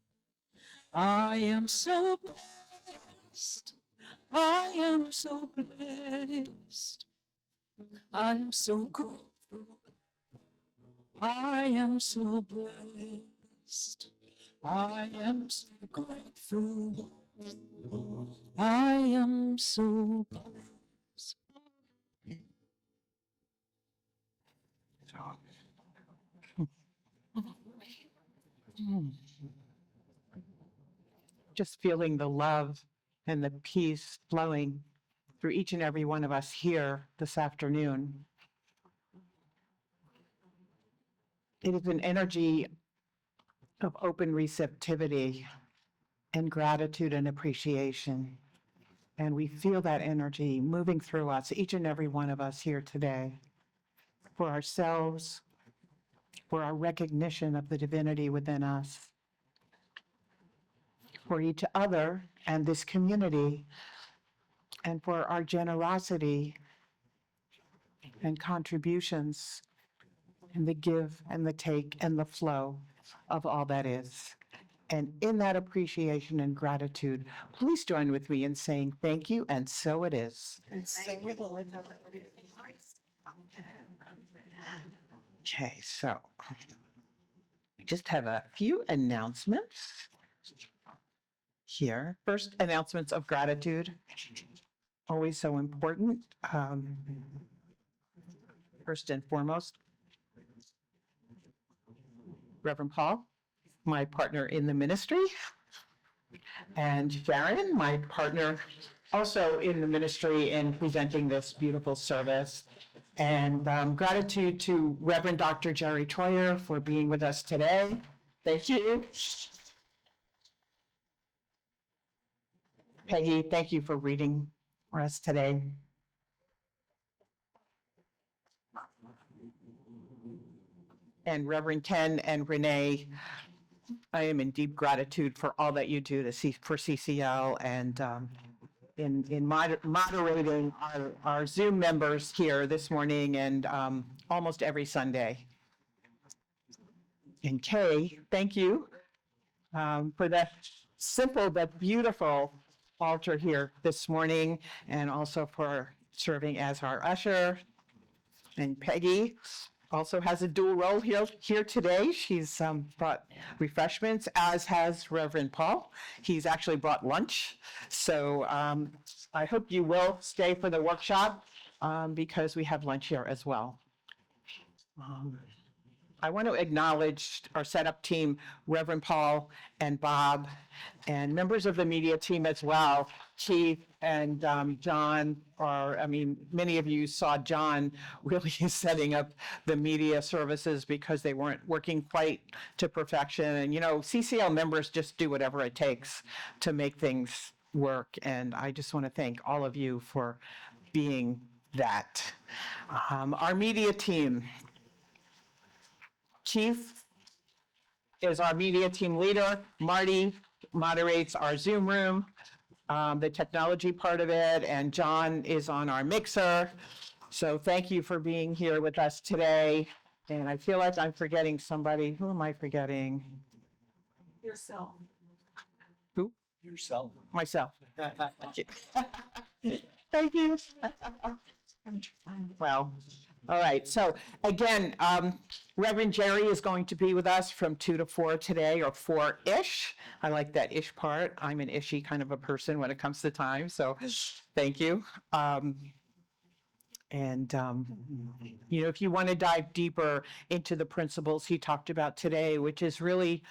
I am so blessed. I am so blessed. I am so grateful. I am so blessed. I am so grateful. I am so blessed. Just feeling the love and the peace flowing through each and every one of us here this afternoon. It is an energy of open receptivity and gratitude and appreciation. And we feel that energy moving through us, each and every one of us here today, for ourselves, for our recognition of the divinity within us, for each other and this community, and for our generosity and contributions and the give and the take and the flow of all that is. And in that appreciation and gratitude, please join with me in saying thank you, and so it is. Okay, so we just have a few announcements here. First, announcements of gratitude, always so important. First and foremost, Reverend Paul, my partner in the ministry, and Sharon, my partner also in the ministry in presenting this beautiful service. And gratitude to Reverend Dr. Jerry Troyer for being with us today. Thank you. Peggy, thank you for reading for us today. And Reverend Ken and Renee, I am in deep gratitude for all that you do for CCL and in moderating our Zoom members here this morning and almost every Sunday. And Kay, thank you for that simple but beautiful altar here this morning, and also for serving as our usher. And Peggy also has a dual role here today. She's brought refreshments, as has Reverend Paul. He's actually brought lunch. So I hope you will stay for the workshop because we have lunch here as well. I want to acknowledge our setup team, Reverend Paul and Bob, and members of the media team as well. Chief and John many of you saw John really setting up the media services because they weren't working quite to perfection. And, CCL members just do whatever it takes to make things work. And I just want to thank all of you for being that. Our media team, Chief is our media team leader. Marty moderates our Zoom room, the technology part of it, and John is on our mixer. So thank you for being here with us today. And I feel like I'm forgetting somebody. Who am I forgetting? Yourself. Who? Yourself. Myself. Thank you. Well, all right. So again, Reverend Jerry is going to be with us from 2 to 4 today, or 4-ish. I like that ish part. I'm an ishy kind of a person when it comes to time. So thank you. If you want to dive deeper into the principles he talked about today, which is really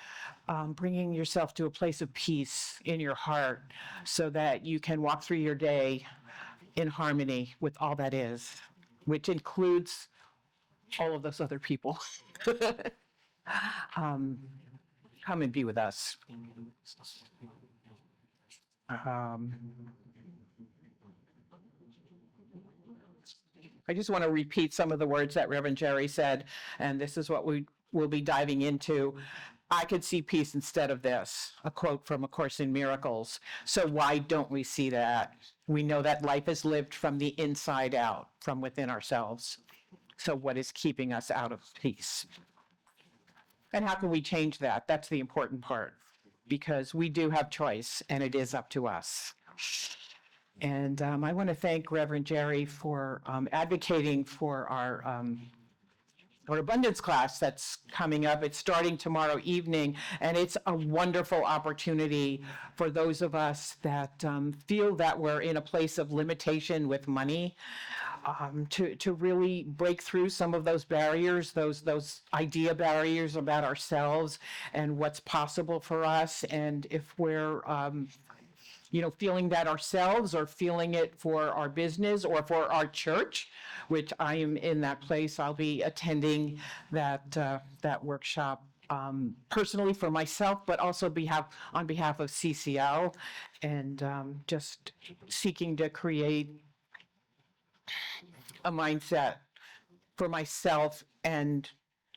bringing yourself to a place of peace in your heart so that you can walk through your day in harmony with all that is, which includes all of those other people. Come and be with us. I just want to repeat some of the words that Reverend Jerry said, and this is what we will be diving into. I could see peace instead of this, a quote from A Course in Miracles. So why don't we see that? We know that life is lived from the inside out, from within ourselves. So what is keeping us out of peace? And how can we change that? That's the important part, because we do have choice, and it is up to us. And I want to thank Reverend Jerry for advocating for our or abundance class that's coming up. It's starting tomorrow evening, and it's a wonderful opportunity for those of us that feel that we're in a place of limitation with money, to really break through some of those barriers, those idea barriers about ourselves and what's possible for us. And if we're feeling that ourselves or feeling it for our business or for our church, which I am in that place. I'll be attending that workshop personally for myself, but also on behalf of CCL, and just seeking to create a mindset for myself and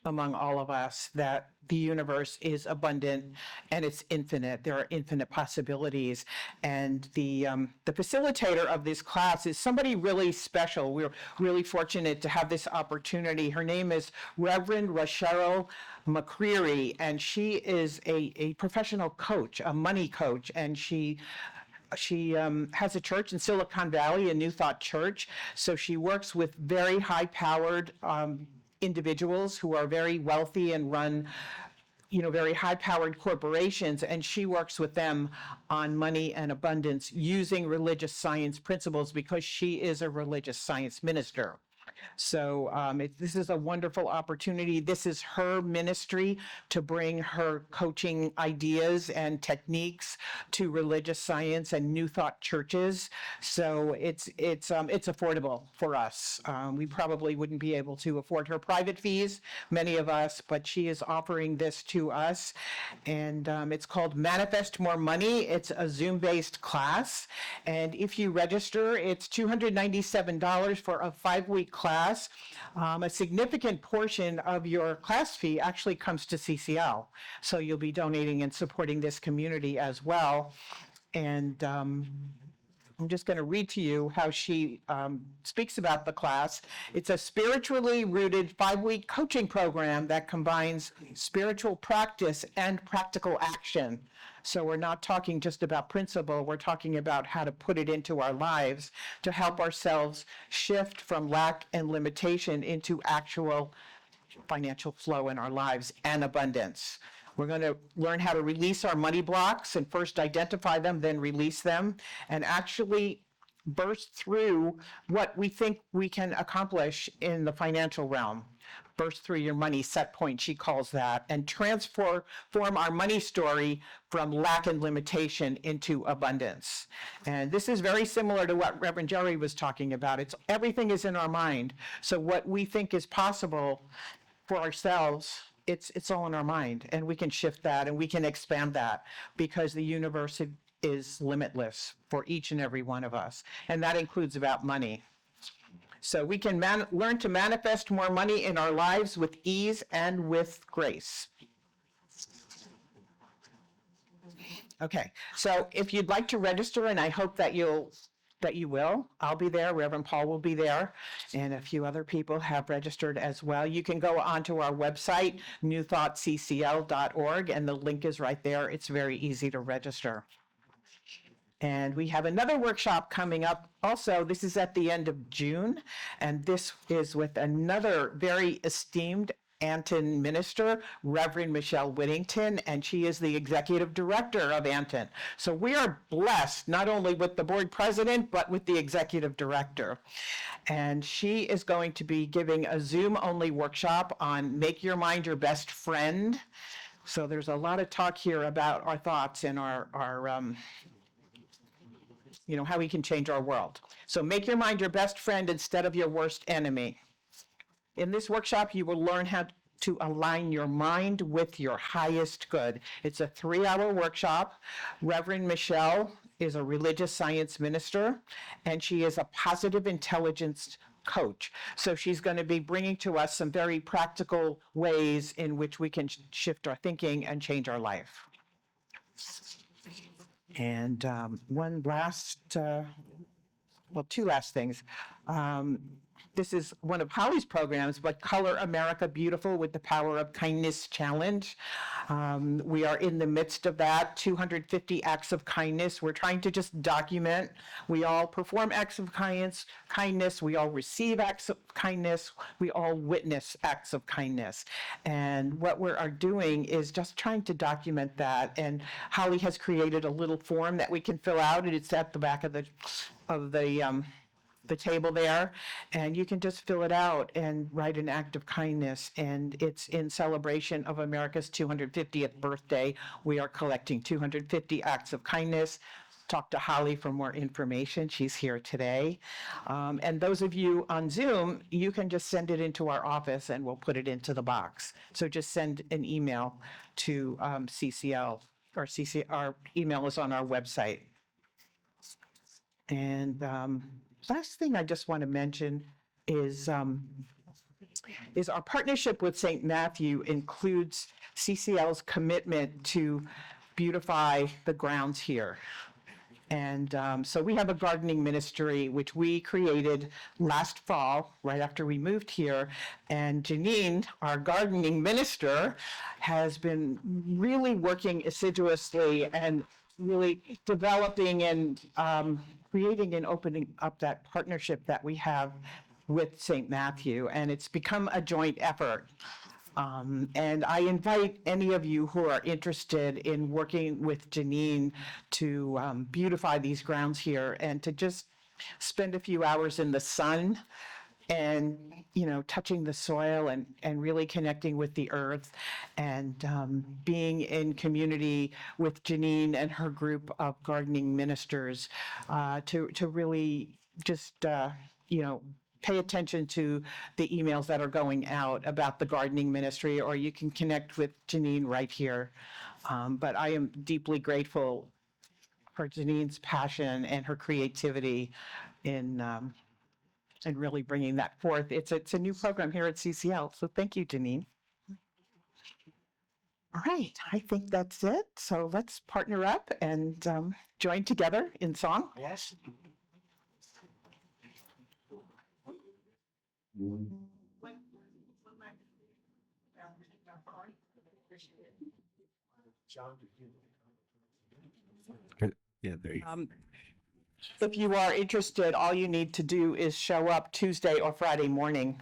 among all of us that the universe is abundant and it's infinite. There are infinite possibilities. And the facilitator of this class is somebody really special. We're really fortunate to have this opportunity. Her name is Reverend Cheryl McCreary, and she is a professional coach, a money coach, and she has a church in Silicon Valley, a New Thought church. So she works with very high-powered individuals who are very wealthy and run very high-powered corporations, and she works with them on money and abundance using religious science principles because she is a religious science minister. So this is a wonderful opportunity. This is her ministry to bring her coaching ideas and techniques to religious science and New Thought churches. So it's affordable for us. We probably wouldn't be able to afford her private fees, many of us, but she is offering this to us. And it's called Manifest More Money. It's a Zoom-based class. And if you register, it's $297 for a 5-week class. A significant portion of your class fee actually comes to CCL. So you'll be donating and supporting this community as well. And I'm just going to read to you how she speaks about the class. It's a spiritually rooted 5-week coaching program that combines spiritual practice and practical action. So we're not talking just about principle, we're talking about how to put it into our lives to help ourselves shift from lack and limitation into actual financial flow in our lives and abundance. We're going to learn how to release our money blocks and first identify them, then release them, and actually burst through what we think we can accomplish in the financial realm. Burst through your money set point, she calls that, and transform our money story from lack and limitation into abundance. And this is very similar to what Reverend Jerry was talking about. Everything is in our mind. So what we think is possible for ourselves, it's all in our mind, and we can shift that and we can expand that because the universe is limitless for each and every one of us, and that includes about money. So we can learn to manifest more money in our lives with ease and with grace. Okay, so if you'd like to register, and I hope that you will, I'll be there, Reverend Paul will be there, and a few other people have registered as well. You can go onto our website, newthoughtccl.org, and the link is right there. It's very easy to register. And we have another workshop coming up also. This is at the end of June, and this is with another very esteemed Anton minister, Reverend Michelle Whittington, and she is the executive director of Anton. So we are blessed not only with the board president, but with the executive director. And she is going to be giving a Zoom-only workshop on Make Your Mind Your Best Friend. So there's a lot of talk here about our thoughts and our how we can change our world. So make your mind your best friend instead of your worst enemy. In this workshop, you will learn how to align your mind with your highest good. It's a 3-hour workshop. Reverend Michelle is a religious science minister, and she is a positive intelligence coach. So she's going to be bringing to us some very practical ways in which we can shift our thinking and change our life. And two last things. this is one of Holly's programs, but Color America Beautiful with the Power of Kindness Challenge. We are in the midst of that, 250 acts of kindness. We're trying to just document. We all perform acts of kindness. We all receive acts of kindness. We all witness acts of kindness. And what we are doing is just trying to document that. And Holly has created a little form that we can fill out, and it's at the back of the table there, and you can just fill it out and write an act of kindness. And it's in celebration of America's 250th birthday. We are collecting 250 acts of kindness. Talk to Holly for more information. She's here today. And those of you on Zoom, you can just send it into our office and we'll put it into the box. So just send an email to CCL, or our email is on our website. And last thing I just want to mention is our partnership with St. Matthew includes CCL's commitment to beautify the grounds here. And so we have a gardening ministry, which we created last fall, right after we moved here. And Janine, our gardening minister, has been really working assiduously and really developing and creating and opening up that partnership that we have with St. Matthew. And it's become a joint effort. And I invite any of you who are interested in working with Janine to beautify these grounds here and to just spend a few hours in the sun and, touching the soil and really connecting with the earth and being in community with Janine and her group of gardening ministers to really just, pay attention to the emails that are going out about the gardening ministry, or you can connect with Janine right here. But I am deeply grateful for Janine's passion and her creativity in really bringing that forth. It's a new program here at CCL, so thank you, Janine. All right, I think that's it. So let's partner up and join together in song. Yes. Yeah, there you go. If you are interested, all you need to do is show up Tuesday or Friday morning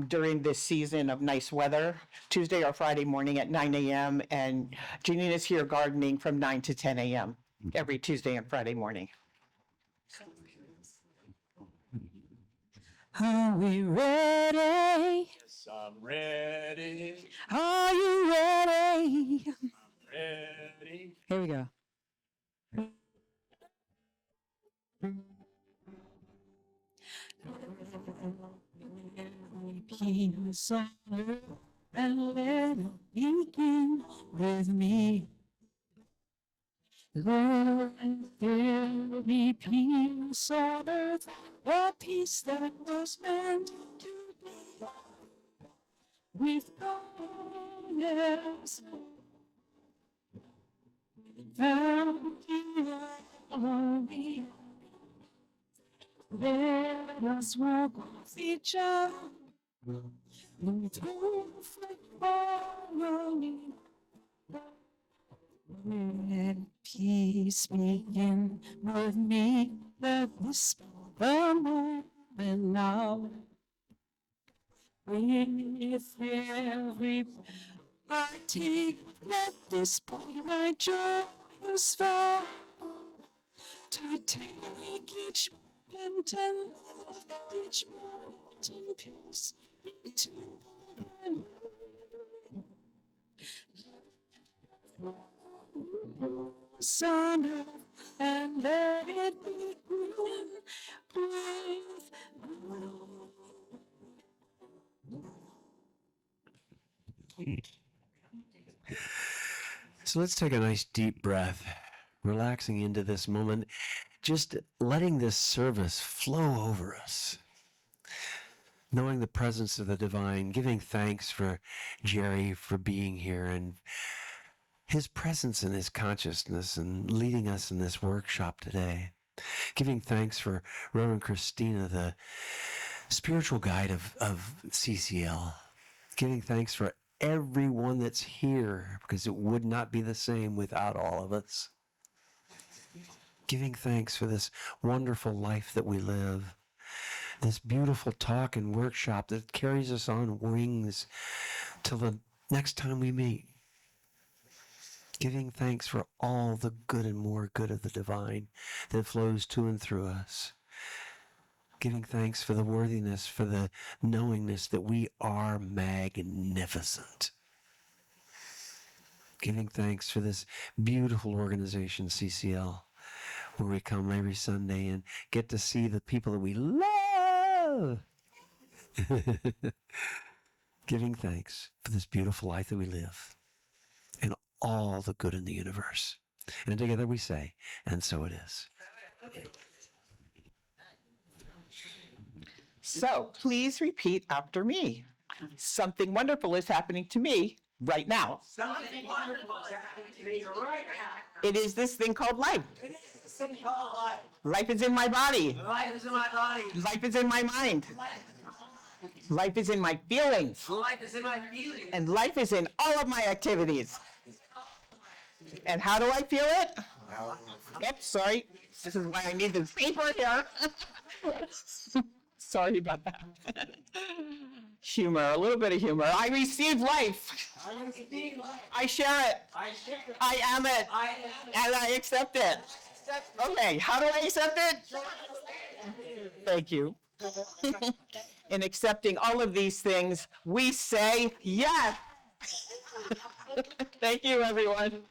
during this season of nice weather, Tuesday or Friday morning at 9 a.m. And Janine is here gardening from 9 to 10 a.m. every Tuesday and Friday morning. Are we ready? Yes, I'm ready. Are you ready? Ready. Here we go. Peace on earth and let it begin with me. Let there be peace on earth, a peace that was meant to be with God else found in glory. Let us walk with each other in perfect harmony. Let peace begin with me. Let this be the moment now. With every party, let this be my joyous vow. To take each moment and love each moment in peace. To sun and let it begin with So let's take a nice deep breath, relaxing into this moment, just letting this service flow over us. Knowing the presence of the divine, giving thanks for Jerry for being here and his presence and his consciousness and leading us in this workshop today. Giving thanks for Reverend Christina, the spiritual guide of CCL, giving thanks for everyone that's here because it would not be the same without all of us. Giving thanks for this wonderful life that we live, this beautiful talk and workshop that carries us on wings till the next time we meet. Giving thanks for all the good and more good of the divine that flows to and through us. Giving thanks for the worthiness, for the knowingness that we are magnificent. Giving thanks for this beautiful organization, CCL, where we come every Sunday and get to see the people that we love. Giving thanks for this beautiful life that we live and all the good in the universe. And together we say, and so it is. So please repeat after me. Something wonderful is happening to me right now. Something wonderful is happening to me right now. It is this thing called life. It is this thing called life. Life is in my body. Life is in my body. Life is in my mind. Life is in my feelings. Life is in my feelings. And life is in all of my activities. And how do I feel it? Yep, sorry. This is why I need this paper here. Sorry about that. Humor, a little bit of humor. I receive life. I receive life. I share it. I share it. I am it. I am it. And I accept it. Okay, how do I accept it? Thank you. In accepting all of these things, we say yes. Thank you, everyone.